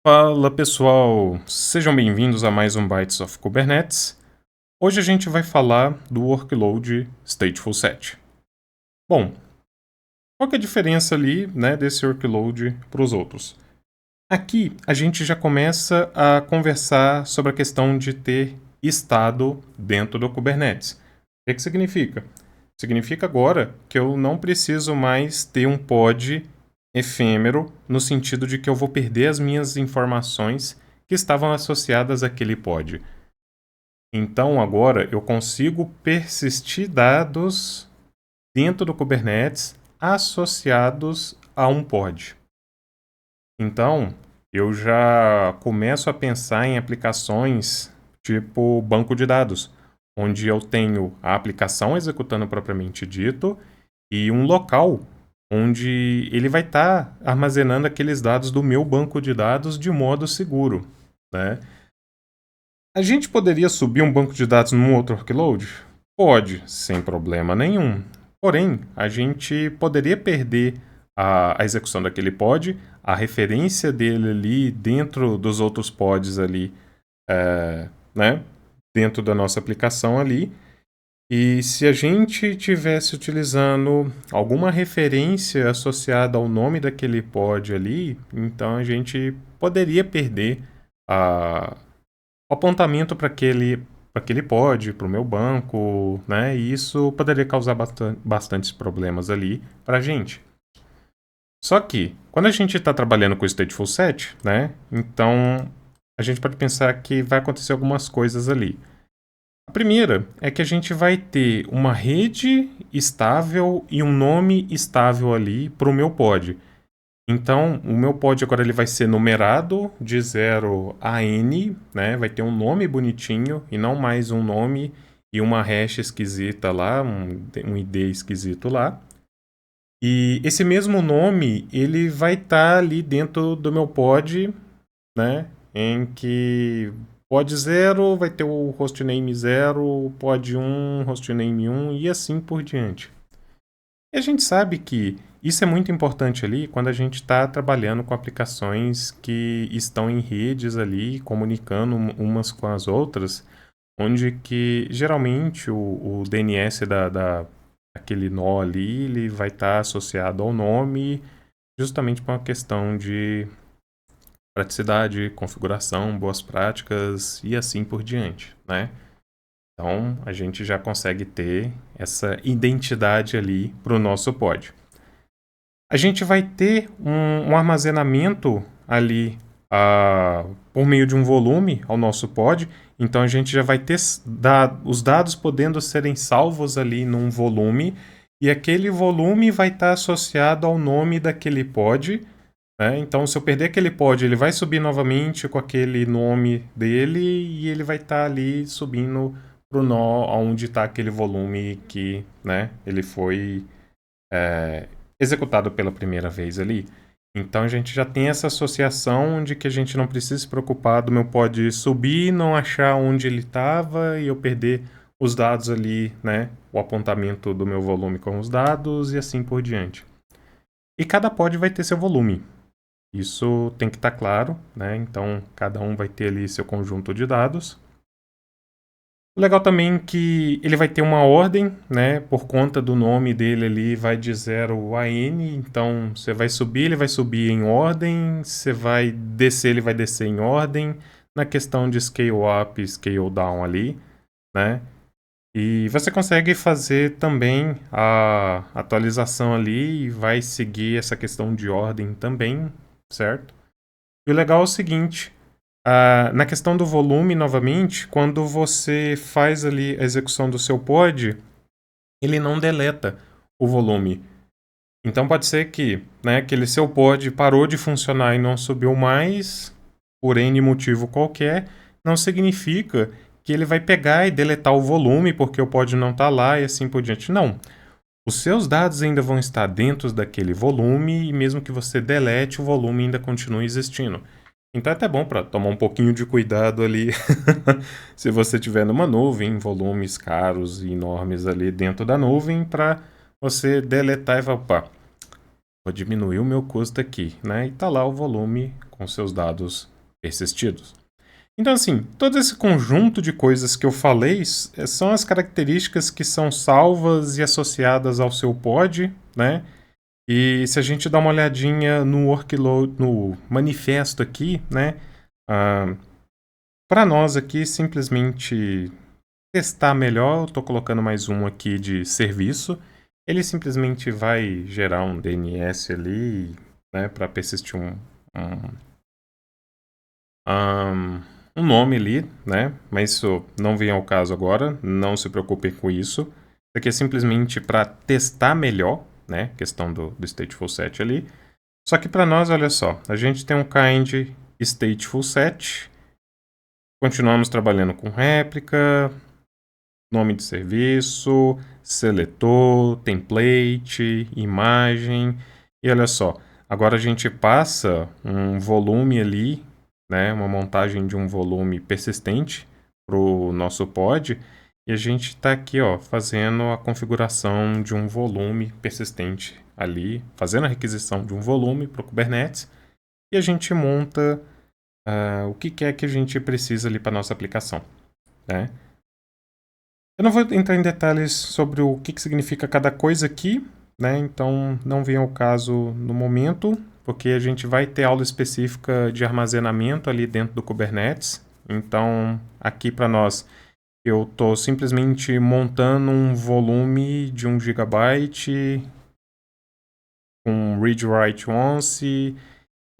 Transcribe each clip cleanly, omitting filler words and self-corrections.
Fala pessoal, sejam bem-vindos a mais um Bytes of Kubernetes. Hoje a gente vai falar do workload Stateful Set. Bom, qual que é a diferença ali, desse workload para os outros? Aqui a gente já começa a conversar sobre a questão de ter estado dentro do Kubernetes. O que significa? Significa agora que eu não preciso mais ter um pod efêmero, no sentido de que eu vou perder as minhas informações que estavam associadas àquele pod. Então agora eu consigo persistir dados dentro do Kubernetes associados a um pod. Então eu já começo a pensar em aplicações tipo banco de dados, onde eu tenho a aplicação executando propriamente dito e um local onde ele vai estar armazenando aqueles dados do meu banco de dados de modo seguro, né? A gente poderia subir um banco de dados num outro workload? Pode, sem problema nenhum. Porém, a gente poderia perder a execução daquele pod, a referência dele ali dentro dos outros pods ali, né? Dentro da nossa aplicação ali. E se a gente tivesse utilizando alguma referência associada ao nome daquele pod ali, então a gente poderia perder o apontamento para aquele pod, para o meu banco, né? E isso poderia causar bastantes problemas ali para a gente. Só que, quando a gente está trabalhando com o Stateful Set, né? Então a gente pode pensar que vai acontecer algumas coisas ali. A primeira é que a gente vai ter uma rede estável e um nome estável ali para o meu pod. Então, o meu pod agora ele vai ser numerado de 0 a n, né? Vai ter um nome bonitinho e não mais um nome e uma hash esquisita lá, um ID esquisito lá. E esse mesmo nome, ele vai estar ali dentro do meu pod, né? Em que pod 0 vai ter o hostname 0, pod 1, hostname 1 e assim por diante. E a gente sabe que isso é muito importante ali quando a gente está trabalhando com aplicações que estão em redes ali, comunicando umas com as outras, onde que geralmente o DNS daquele nó ali, ele vai estar associado ao nome, justamente por uma questão de praticidade, configuração, boas práticas e assim por diante, né? Então, a gente já consegue ter essa identidade ali para o nosso pod. A gente vai ter um armazenamento ali por meio de um volume ao nosso pod. Então, a gente já vai ter os dados podendo serem salvos ali num volume. E aquele volume vai estar associado ao nome daquele pod. Né? Então, se eu perder aquele pod, ele vai subir novamente com aquele nome dele. E ele vai estar ali subindo para o nó onde está aquele volume que, né, ele foi executado pela primeira vez ali. Então a gente já tem essa associação de que a gente não precisa se preocupar do meu pod subir, não achar onde ele estava e eu perder os dados ali, né, o apontamento do meu volume com os dados e assim por diante. E cada pod vai ter seu volume. Isso tem que estar claro, né? Então cada um vai ter ali seu conjunto de dados. O legal também é que ele vai ter uma ordem, né? Por conta do nome dele ali, vai de 0 a n. Então, você vai subir, ele vai subir em ordem. Você vai descer, ele vai descer em ordem. Na questão de scale up e scale down ali, né? E você consegue fazer também a atualização ali e vai seguir essa questão de ordem também, certo? E o legal é o seguinte... na questão do volume, novamente, quando você faz ali a execução do seu pod, ele não deleta o volume. Então pode ser que, né, aquele seu pod parou de funcionar e não subiu mais, por N motivo qualquer, não significa que ele vai pegar e deletar o volume porque o pod não está lá e assim por diante. Não. Os seus dados ainda vão estar dentro daquele volume e mesmo que você delete, o volume ainda continua existindo. Então é até bom para tomar um pouquinho de cuidado ali se você tiver numa nuvem, volumes caros e enormes ali dentro da nuvem, para você deletar e falar, opa, Vou diminuir o meu custo aqui, né? E tá lá o volume com seus dados persistidos. Então, assim, todo esse conjunto de coisas que eu falei são as características que são salvas e associadas ao seu pod, né? E se a gente dá uma olhadinha no workload, no manifesto aqui, né? Para nós aqui, simplesmente testar melhor, eu estou colocando mais um aqui de serviço. Ele simplesmente vai gerar um DNS ali, né, para persistir um, um nome ali, né? Mas isso não vem ao caso agora, não se preocupem com isso. Isso aqui é simplesmente para testar melhor, né? Questão do stateful set ali. Só que para nós, olha só, a gente tem um kind stateful set. Continuamos trabalhando com réplica, nome de serviço, seletor, template, imagem. E olha só, agora a gente passa um volume ali, né, uma montagem de um volume persistente para o nosso pod. E a gente está aqui, ó, fazendo a configuração de um volume persistente ali, fazendo a requisição de um volume para o Kubernetes. E a gente monta o que é que a gente precisa ali para nossa aplicação, né? Eu não vou entrar em detalhes sobre o que significa cada coisa aqui, né? Então não vem ao caso no momento, porque a gente vai ter aula específica de armazenamento ali dentro do Kubernetes. Então aqui para nós eu estou simplesmente montando um volume de 1 GB com read write once.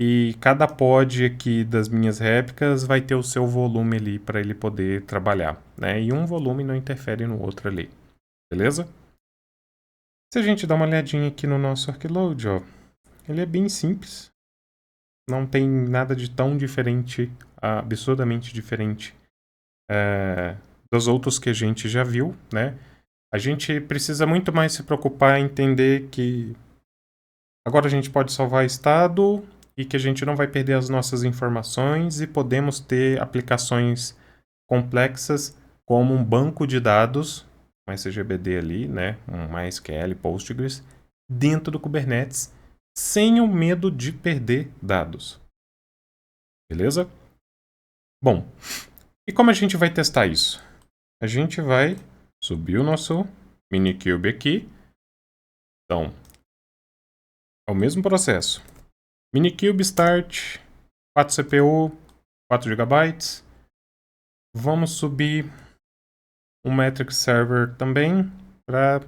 E cada pod aqui das minhas réplicas vai ter o seu volume ali para ele poder trabalhar, né? E um volume não interfere no outro ali, beleza? Se a gente dá uma olhadinha aqui no nosso workload, ó, ele é bem simples. Não tem nada de tão diferente, absurdamente diferente dos outros que a gente já viu, né? A gente precisa muito mais se preocupar em entender que agora a gente pode salvar estado e que a gente não vai perder as nossas informações e podemos ter aplicações complexas como um banco de dados, um SGBD ali, né, um MySQL, Postgres, dentro do Kubernetes, sem o medo de perder dados. Beleza? Bom, e como a gente vai testar isso? A gente vai subir o nosso Minikube aqui. Então, é o mesmo processo. Minikube start, 4 CPU, 4 GB. Vamos subir um metric server também para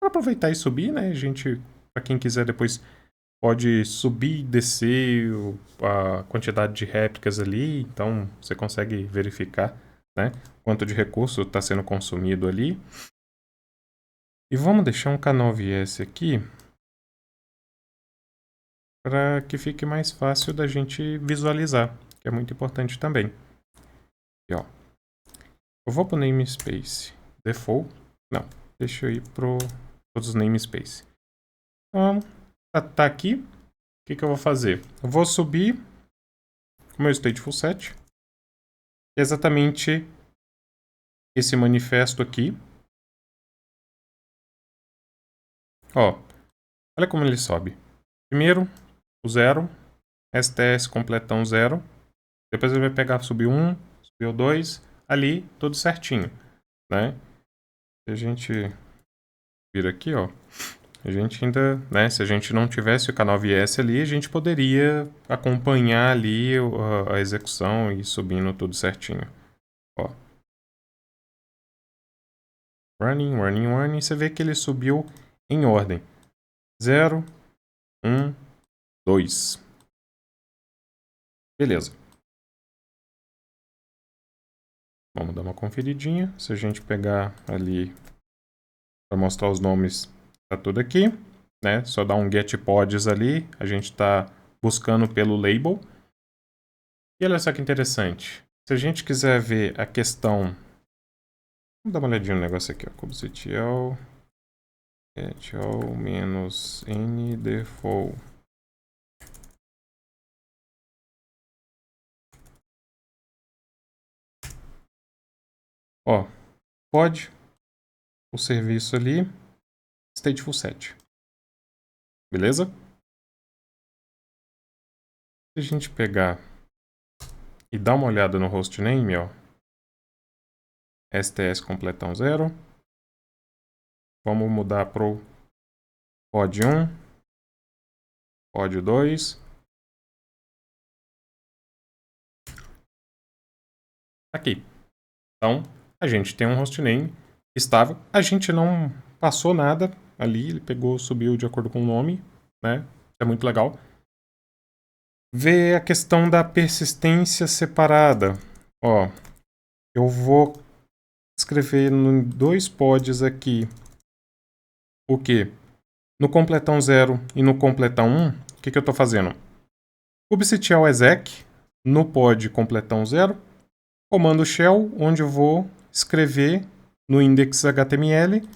aproveitar e subir, né? A gente, para quem quiser depois pode subir e descer a quantidade de réplicas ali, então você consegue verificar, né, quanto de recurso está sendo consumido ali. E vamos deixar um K9S aqui para que fique mais fácil da gente visualizar, que é muito importante também. Aqui, ó. Eu vou para o namespace default. Não, deixa eu ir para todos os namespace. Então, tá aqui. O que eu vou fazer? Eu vou subir o meu stateful set. É exatamente esse manifesto aqui. Ó, olha como ele sobe. Primeiro, o 0, STS completão 0. Depois ele vai pegar, subir 1, subir o 2, ali, tudo certinho, né? Se a gente vir aqui, ó, a gente ainda, né, se a gente não tivesse o K9S ali, a gente poderia acompanhar ali a execução e subindo tudo certinho. Ó. Running, running, running, você vê que ele subiu em ordem. 0, 1, 2. Beleza. Vamos dar uma conferidinha. Se a gente pegar ali para mostrar os nomes, tá tudo aqui, né? Só dar um get pods ali, a gente está buscando pelo label. E olha só que interessante. Se a gente quiser ver a questão, vamos dar uma olhadinha no negócio aqui, ó. kubectl -n default. Ó, pod, o serviço ali, stateful set. beleza? Se a gente pegar e dar uma olhada no hostname, ó, STS completão 0, vamos mudar pro pod 1, pod 2, aqui. Então, a gente tem um hostname estável, a gente não passou nada ali, ele pegou, subiu de acordo com o nome, né? É muito legal. Ver a questão da persistência separada. Ó, eu vou escrever em 2 pods aqui o que? No completão 0 e no completão 1, o que eu estou fazendo? Kubectl exec no pod completão 0, comando shell, onde eu vou escrever no index HTML,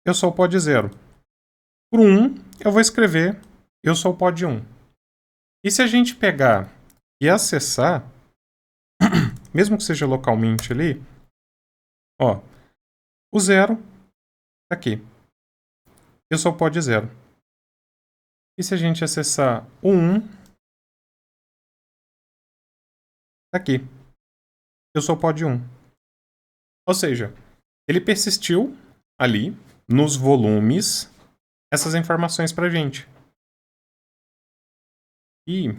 eu sou o pod 0. Para o 1, eu vou escrever eu sou o pod 1. E se a gente pegar e acessar, mesmo que seja localmente ali, ó, o 0 tá aqui. Eu sou o pod 0. E se a gente acessar o 1, tá aqui. Eu sou o pod 1. Ou seja, ele persistiu ali, nos volumes, essas informações pra gente. E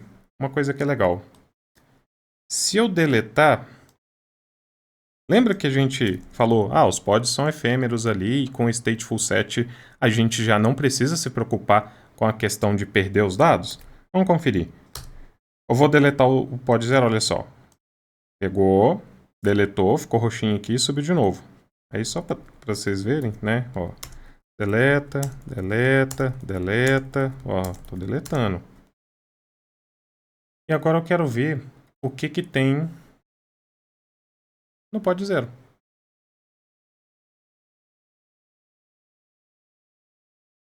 uma coisa que é legal. Se eu deletar... Lembra que a gente falou, os pods são efêmeros ali, e com o Stateful Set a gente já não precisa se preocupar com a questão de perder os dados? Vamos conferir. Eu vou deletar o pod 0, olha só. Pegou, deletou, ficou roxinho aqui e subiu de novo. Aí só para vocês verem, né? Ó, deleta, deleta, deleta. Ó, tô deletando. E agora eu quero ver o que tem no pod 0.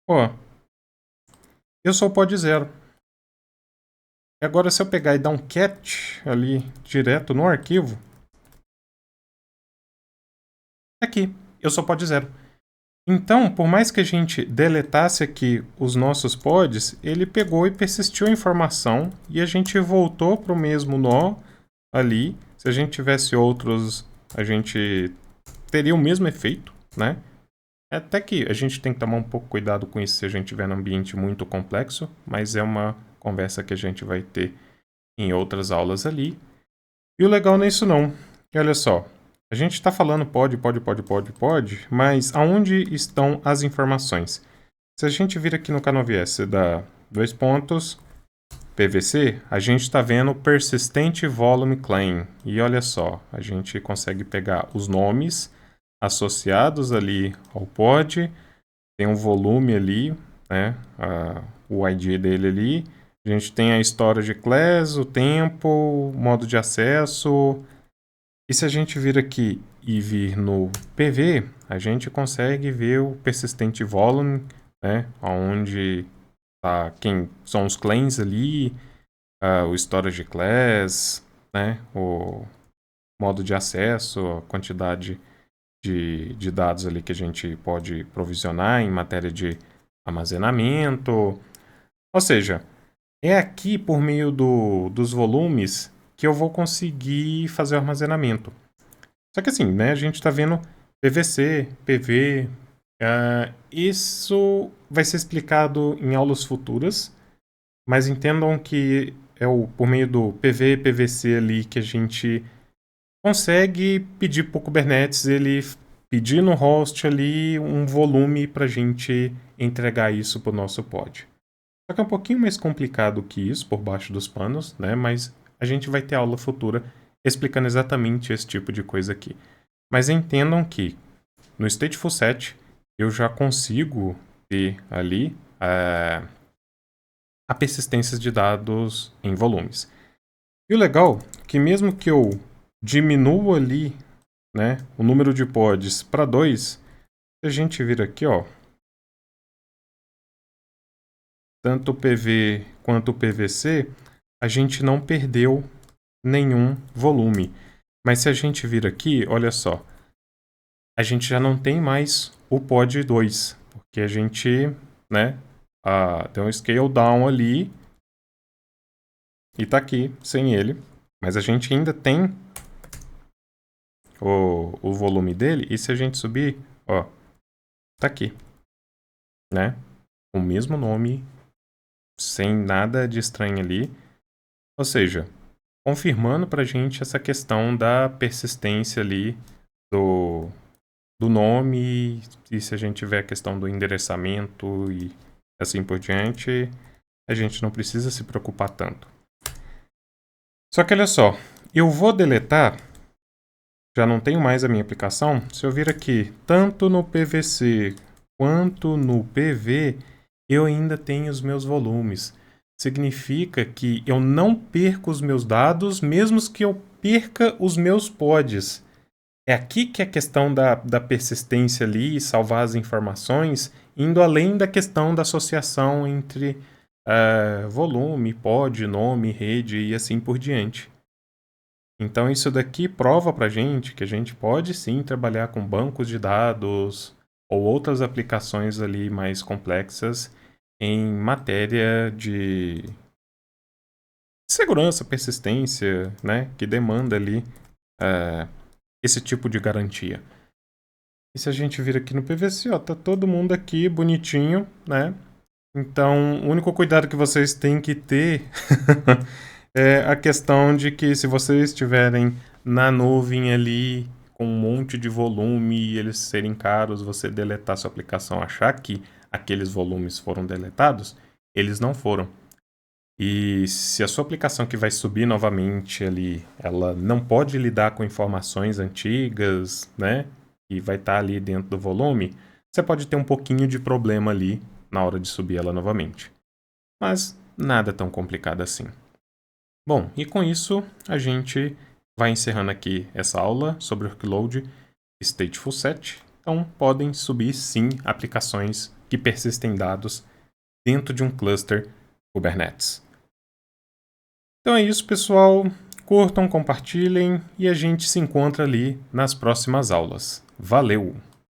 Ó, eu sou o pod 0. E agora se eu pegar e dar um cat ali direto no arquivo, aqui, eu sou pod 0. Então, por mais que a gente deletasse aqui os nossos pods, ele pegou e persistiu a informação e a gente voltou para o mesmo nó ali. Se a gente tivesse outros, a gente teria o mesmo efeito, né? Até que a gente tem que tomar um pouco cuidado com isso se a gente estiver num ambiente muito complexo, mas é uma conversa que a gente vai ter em outras aulas ali. E o legal não é isso não. E olha só, a gente está falando pod, mas aonde estão as informações? Se a gente vir aqui no CanoVS da 2 pontos, PVC, a gente está vendo Persistent Volume Claim. E olha só, a gente consegue pegar os nomes associados ali ao pod, tem um volume ali, né, o ID dele ali, a gente tem a história de class, o tempo, o modo de acesso. E se a gente vir aqui e vir no PV, a gente consegue ver o Persistent Volume, né, onde quem são os claims ali, o storage class, né, o modo de acesso, a quantidade de dados ali que a gente pode provisionar em matéria de armazenamento. Ou seja, é aqui por meio dos volumes que eu vou conseguir fazer o armazenamento. Só que assim, né, a gente está vendo PVC, PV, isso vai ser explicado em aulas futuras, mas entendam que é por meio do PV e PVC ali que a gente consegue pedir para o Kubernetes ele pedir no host ali um volume para a gente entregar isso para o nosso pod. Só que é um pouquinho mais complicado que isso, por baixo dos panos, né? Mas a gente vai ter aula futura explicando exatamente esse tipo de coisa aqui. Mas entendam que no Stateful Set eu já consigo ter ali a persistência de dados em volumes. E o legal é que mesmo que eu diminua ali, né, o número de pods para 2, se a gente vir aqui, ó, tanto o PV quanto o PVC, a gente não perdeu nenhum volume. Mas se a gente vir aqui, olha só, a gente já não tem mais o pod 2, porque a gente, né, Tem um scale down ali e tá aqui sem ele, mas a gente ainda tem o volume dele, e se a gente subir, ó, tá aqui, né? O mesmo nome, sem nada de estranho ali. Ou seja, confirmando pra gente essa questão da persistência ali do nome, e se a gente tiver a questão do endereçamento e assim por diante, a gente não precisa se preocupar tanto. Só que olha só, eu vou deletar, já não tenho mais a minha aplicação. Se eu vir aqui, tanto no PVC quanto no PV, eu ainda tenho os meus volumes. Significa que eu não perco os meus dados, mesmo que eu perca os meus pods. É aqui que é a questão da persistência ali, salvar as informações, indo além da questão da associação entre volume, pod, nome, rede e assim por diante. Então isso daqui prova pra gente que a gente pode sim trabalhar com bancos de dados ou outras aplicações ali mais complexas em matéria de segurança, persistência, né, que demanda ali esse tipo de garantia. E se a gente vir aqui no PVC, ó, tá todo mundo aqui bonitinho, né? Então, o único cuidado que vocês têm que ter é a questão de que se vocês estiverem na nuvem ali com um monte de volume e eles serem caros, você deletar sua aplicação, achar que aqueles volumes foram deletados, eles não foram. E se a sua aplicação que vai subir novamente ali, ela não pode lidar com informações antigas, né? E vai estar ali dentro do volume, você pode ter um pouquinho de problema ali na hora de subir ela novamente. Mas nada tão complicado assim. Bom, e com isso a gente vai encerrando aqui essa aula sobre workload stateful set. Então podem subir sim aplicações que persistem dados dentro de um cluster Kubernetes. Então é isso, pessoal. Curtam, compartilhem e a gente se encontra ali nas próximas aulas. Valeu!